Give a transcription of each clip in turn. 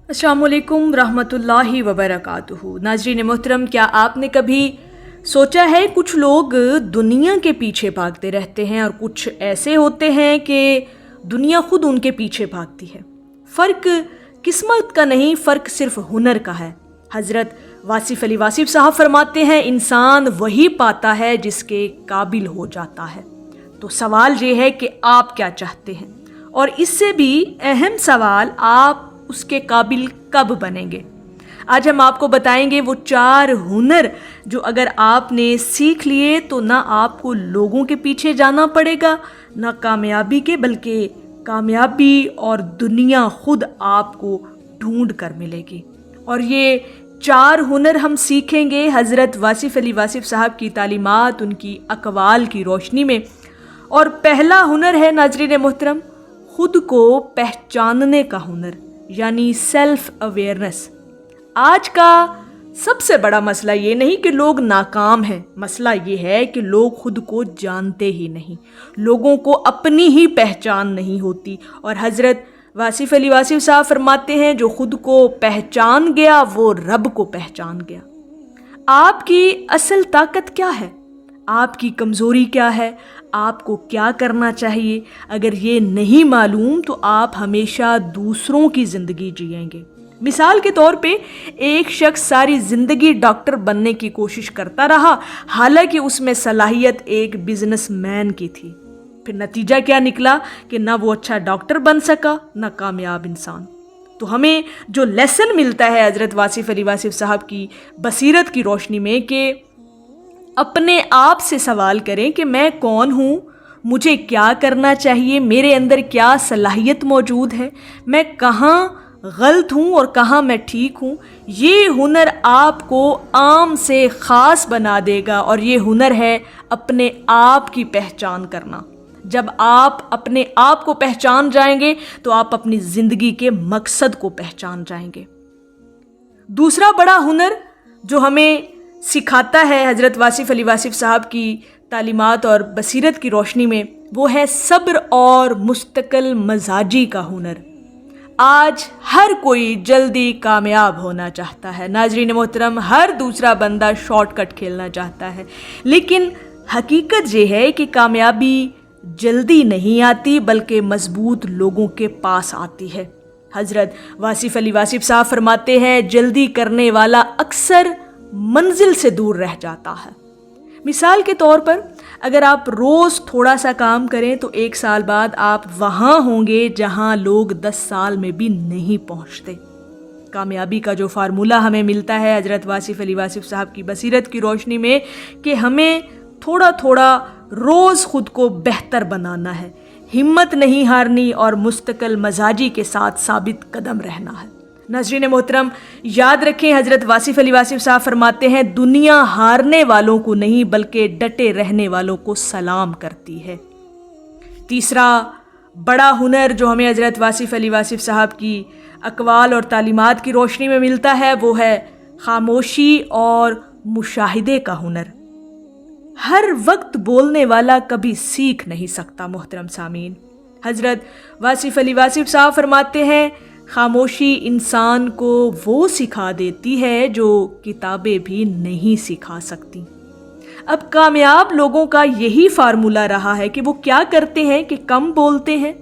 अस्सलाम वालेकुम रहमतुल्लाहि व बरकातुहू। नाज़रीन मोहतरम, क्या आपने कभी सोचा है कुछ लोग दुनिया के पीछे भागते रहते हैं और कुछ ऐसे होते हैं कि दुनिया खुद उनके पीछे भागती है। फ़र्क किस्मत का नहीं, फ़र्क सिर्फ हुनर का है। हज़रत वासिफ़ अली वासिफ़ साहब फरमाते हैं, इंसान वही पाता है जिसके काबिल हो जाता है। तो सवाल ये है कि आप क्या चाहते हैं, और इससे भी अहम सवाल, आप उसके काबिल कब बनेंगे। आज हम आपको बताएंगे वो 4 हुनर जो अगर आपने सीख लिए तो ना आपको लोगों के पीछे जाना पड़ेगा, ना कामयाबी के, बल्कि कामयाबी और दुनिया खुद आपको ढूंढ कर मिलेगी। और ये 4 हुनर हम सीखेंगे हज़रत वासिफ़ अली वासिफ़ साहब की तालीमात, उनकी अक़वाल की रोशनी में। और पहला हुनर है नाज़रीन मोहतरम, खुद को पहचानने का हुनर, यानी सेल्फ अवेयरनेस। आज का सबसे बड़ा मसला ये नहीं कि लोग नाकाम हैं, मसला ये है कि लोग खुद को जानते ही नहीं, लोगों को अपनी ही पहचान नहीं होती। और हज़रत वासिफ़ अली वासिफ़ साहब फरमाते हैं, जो खुद को पहचान गया वो रब को पहचान गया। आपकी असल ताकत क्या है, आपकी कमज़ोरी क्या है, आपको क्या करना चाहिए, अगर ये नहीं मालूम तो आप हमेशा दूसरों की ज़िंदगी जिएंगे। मिसाल के तौर पे एक शख्स सारी ज़िंदगी डॉक्टर बनने की कोशिश करता रहा, हालांकि उसमें सलाहियत एक बिजनेसमैन की थी। फिर नतीजा क्या निकला कि ना वो अच्छा डॉक्टर बन सका, ना कामयाब इंसान। तो हमें जो लेसन मिलता है हज़रत वासिफ़ अली वासिफ़ साहब की बसीरत की रोशनी में कि अपने आप से सवाल करें कि मैं कौन हूँ, मुझे क्या करना चाहिए, मेरे अंदर क्या सलाहियत मौजूद है, मैं कहाँ गलत हूँ और कहाँ मैं ठीक हूँ। ये हुनर आपको आम से ख़ास बना देगा, और ये हुनर है अपने आप की पहचान करना। जब आप अपने आप को पहचान जाएंगे तो आप अपनी ज़िंदगी के मकसद को पहचान जाएंगे। दूसरा बड़ा हुनर जो हमें सिखाता है हज़रत वासिफ़ अली वासिफ़ साहब की तालीमात और बसीरत की रोशनी में, वो है सब्र और मुस्तकिल मजाजी का हुनर। आज हर कोई जल्दी कामयाब होना चाहता है नाज़रीन मोहतरम, हर दूसरा बंदा शॉर्टकट खेलना चाहता है, लेकिन हकीकत ये है कि कामयाबी जल्दी नहीं आती, बल्कि मजबूत लोगों के पास आती है। हज़रत वासिफ़ अली वासिफ़ साहब फरमाते हैं, जल्दी करने वाला अक्सर मंजिल से दूर रह जाता है। मिसाल के तौर पर अगर आप रोज़ थोड़ा सा काम करें तो 1 साल बाद आप वहाँ होंगे जहाँ लोग 10 साल में भी नहीं पहुँचते। कामयाबी का जो फार्मूला हमें मिलता है हज़रत वासिफ़ अली वासिफ़ साहब की बसीरत की रोशनी में कि हमें थोड़ा थोड़ा रोज़ खुद को बेहतर बनाना है, हिम्मत नहीं हारनी और मुस्तकिल मजाजी के साथ साबित कदम रहना है। नाज़रीन मोहतरम, याद रखें हज़रत वासिफ़ अली वासिफ़ साहब फरमाते हैं, दुनिया हारने वालों को नहीं बल्कि डटे रहने वालों को सलाम करती है। तीसरा बड़ा हुनर जो हमें हज़रत वासिफ़ अली वासिफ़ साहब की अक़वाल और तालीमात की रोशनी में मिलता है वो है खामोशी और मुशाहिदे का हुनर। हर वक्त बोलने वाला कभी सीख नहीं सकता मोहतरम सामीन। हज़रत वासिफ़ अली वासिफ़ साहब फरमाते हैं, खामोशी इंसान को वो सिखा देती है जो किताबें भी नहीं सिखा सकती। अब कामयाब लोगों का यही फार्मूला रहा है कि वो क्या करते हैं कि कम बोलते हैं,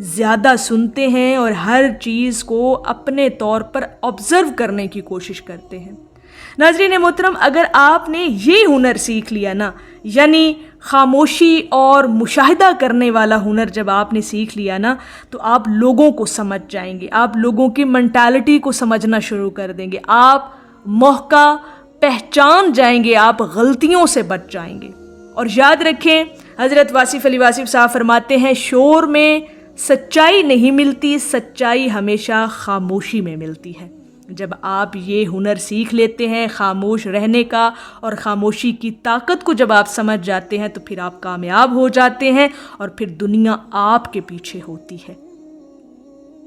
ज़्यादा सुनते हैं और हर चीज़ को अपने तौर पर ऑब्ज़र्व करने की कोशिश करते हैं। नाज़रीन मोहतरम, अगर आपने ये हुनर सीख लिया ना, यानी खामोशी और मुशाहिदा करने वाला हुनर जब आपने सीख लिया ना, तो आप लोगों को समझ जाएंगे, आप लोगों की मेंटालिटी को समझना शुरू कर देंगे, आप मौका पहचान जाएंगे, आप गलतियों से बच जाएंगे। और याद रखें हज़रत वासिफ़ अली वासिफ़ साहब फरमाते हैं, शोर में सच्चाई नहीं मिलती, सच्चाई हमेशा खामोशी में मिलती है। जब आप ये हुनर सीख लेते हैं खामोश रहने का और ख़ामोशी की ताकत को जब आप समझ जाते हैं तो फिर आप कामयाब हो जाते हैं और फिर दुनिया आपके पीछे होती है।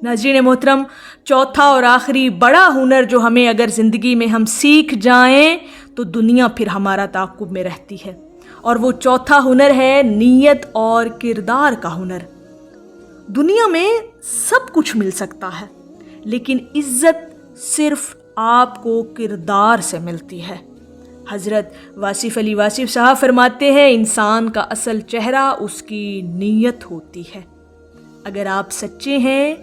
नाज़रीन मोहतरम, चौथा और आखिरी बड़ा हुनर जो हमें अगर ज़िंदगी में हम सीख जाएं तो दुनिया फिर हमारा ताक़ुब में रहती है, और वो चौथा हुनर है नीयत और किरदार का हुनर। दुनिया में सब कुछ मिल सकता है, لیکن عزت صرف آپ کو کردار سے ملتی ہے۔ حضرت واصف علی واصف صاحب فرماتے ہیں انسان کا اصل چہرہ اس کی نیت ہوتی ہے۔ اگر آپ سچے ہیں،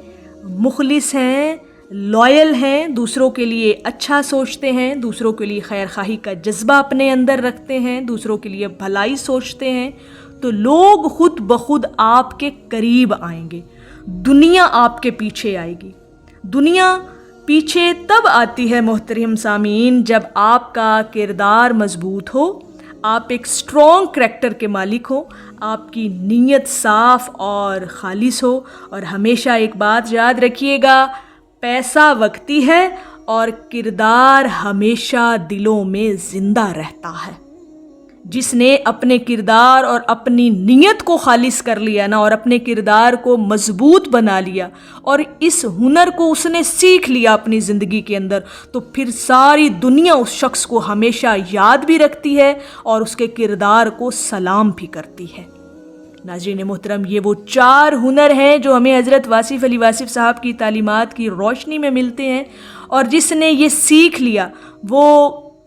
مخلص ہیں، لائل ہیں، دوسروں کے لیے اچھا سوچتے ہیں، دوسروں کے لیے خیر خواہی کا جذبہ اپنے اندر رکھتے ہیں، دوسروں کے لیے بھلائی سوچتے ہیں، تو لوگ خود بخود آپ کے قریب آئیں گے، دنیا آپ کے پیچھے آئے گی۔ دنیا پیچھے تب آتی ہے محترم سامعین جب آپ کا کردار مضبوط ہو، آپ ایک اسٹرانگ کریکٹر کے مالک ہو، آپ کی نیت صاف اور خالص ہو، اور ہمیشہ ایک بات یاد رکھیے گا، پیسہ وقتی ہے اور کردار ہمیشہ دلوں میں زندہ رہتا ہے۔ جس نے اپنے کردار اور اپنی نیت کو خالص کر لیا نا، اور اپنے کردار کو مضبوط بنا لیا، اور اس ہنر کو اس نے سیکھ لیا اپنی زندگی کے اندر، تو پھر ساری دنیا اس شخص کو ہمیشہ یاد بھی رکھتی ہے اور اس کے کردار کو سلام بھی کرتی ہے۔ ناظرین محترم، یہ وہ 4 ہنر ہیں جو ہمیں حضرت واصف علی واصف صاحب کی تعلیمات کی روشنی میں ملتے ہیں، اور جس نے یہ سیکھ لیا وہ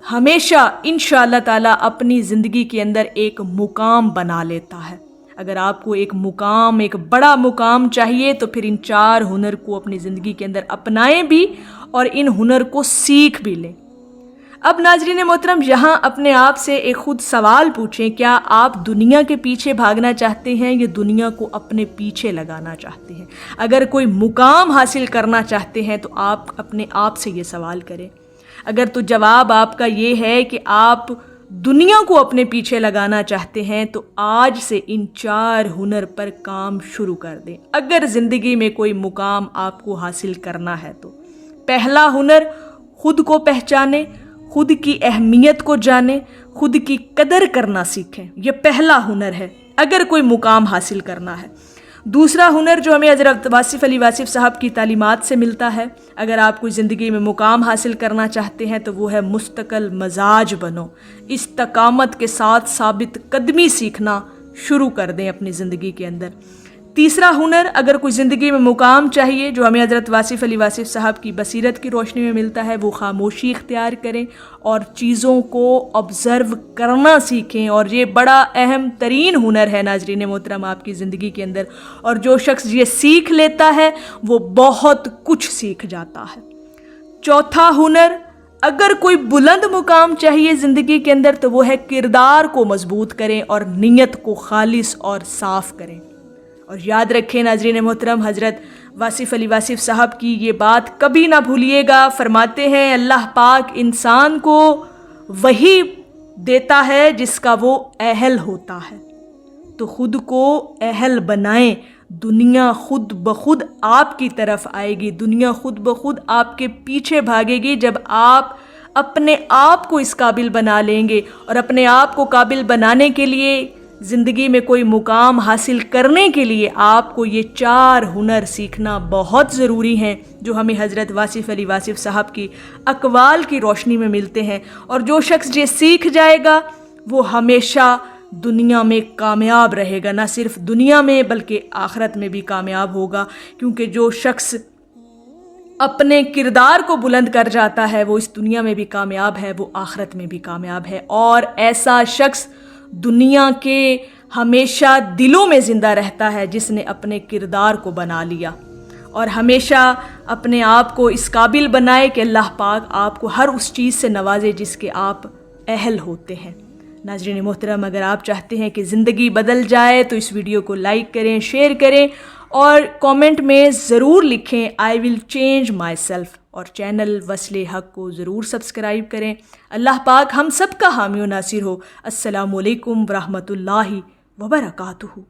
ہمیشہ انشاءاللہ تعالیٰ اپنی زندگی کے اندر ایک مقام بنا لیتا ہے۔ اگر آپ کو ایک مقام، ایک بڑا مقام چاہیے تو پھر ان 4 ہنر کو اپنی زندگی کے اندر اپنائیں بھی اور ان ہنر کو سیکھ بھی لیں۔ اب ناظرین محترم، یہاں اپنے آپ سے ایک خود سوال پوچھیں، کیا آپ دنیا کے پیچھے بھاگنا چاہتے ہیں یا دنیا کو اپنے پیچھے لگانا چاہتے ہیں؟ اگر کوئی مقام حاصل کرنا چاہتے ہیں تو آپ اپنے آپ سے یہ سوال کریں۔ اگر تو جواب آپ کا یہ ہے کہ آپ دنیا کو اپنے پیچھے لگانا چاہتے ہیں تو آج سے ان 4 ہنر پر کام شروع کر دیں۔ اگر زندگی میں کوئی مقام آپ کو حاصل کرنا ہے تو پہلا ہنر، خود کو پہچانیں، خود کی اہمیت کو جانیں، خود کی قدر کرنا سیکھیں۔ یہ پہلا ہنر ہے اگر کوئی مقام حاصل کرنا ہے۔ دوسرا ہنر جو ہمیں حضرت واصف علی واصف صاحب کی تعلیمات سے ملتا ہے، اگر آپ کوئی زندگی میں مقام حاصل کرنا چاہتے ہیں تو وہ ہے مستقل مزاج بنو، استقامت کے ساتھ ثابت قدمی سیکھنا شروع کر دیں اپنی زندگی کے اندر۔ تیسرا ہنر، اگر کوئی زندگی میں مقام چاہیے، جو ہمیں حضرت واصف علی واصف صاحب کی بصیرت کی روشنی میں ملتا ہے، وہ خاموشی اختیار کریں اور چیزوں کو آبزرو کرنا سیکھیں، اور یہ بڑا اہم ترین ہنر ہے ناظرین محترم آپ کی زندگی کے اندر، اور جو شخص یہ سیکھ لیتا ہے وہ بہت کچھ سیکھ جاتا ہے۔ چوتھا ہنر، اگر کوئی بلند مقام چاہیے زندگی کے اندر تو وہ ہے کردار کو مضبوط کریں اور نیت کو خالص اور صاف کریں۔ اور یاد رکھیں ناظرین محترم، حضرت واصف علی واصف صاحب کی یہ بات کبھی نہ بھولیے گا۔ فرماتے ہیں اللہ پاک انسان کو وہی دیتا ہے جس کا وہ اہل ہوتا ہے، تو خود کو اہل بنائیں، دنیا خود بخود آپ کی طرف آئے گی، دنیا خود بخود آپ کے پیچھے بھاگے گی جب آپ اپنے آپ کو اس قابل بنا لیں گے۔ اور اپنے آپ کو قابل بنانے کے لیے، زندگی میں کوئی مقام حاصل کرنے کے لیے آپ کو یہ 4 ہنر سیکھنا بہت ضروری ہیں، جو ہمیں حضرت واصف علی واصف صاحب کی اقوال کی روشنی میں ملتے ہیں۔ اور جو شخص یہ سیکھ جائے گا وہ ہمیشہ دنیا میں کامیاب رہے گا، نہ صرف دنیا میں بلکہ آخرت میں بھی کامیاب ہوگا، کیونکہ جو شخص اپنے کردار کو بلند کر جاتا ہے وہ اس دنیا میں بھی کامیاب ہے، وہ آخرت میں بھی کامیاب ہے۔ اور ایسا شخص دنیا کے ہمیشہ دلوں میں زندہ رہتا ہے جس نے اپنے کردار کو بنا لیا، اور ہمیشہ اپنے آپ کو اس قابل بنائے کہ اللہ پاک آپ کو ہر اس چیز سے نوازے جس کے آپ اہل ہوتے ہیں۔ ناظرین محترم، اگر آپ چاہتے ہیں کہ زندگی بدل جائے تو اس ویڈیو کو لائک کریں، شیئر کریں، اور کامنٹ میں ضرور لکھیں آئی ول چینج مائی سیلف، اور چینل وصل حق کو ضرور سبسکرائب کریں۔ اللہ پاک ہم سب کا حامی و ناصر ہو۔ السلام علیکم ورحمۃ اللہ وبرکاتہ۔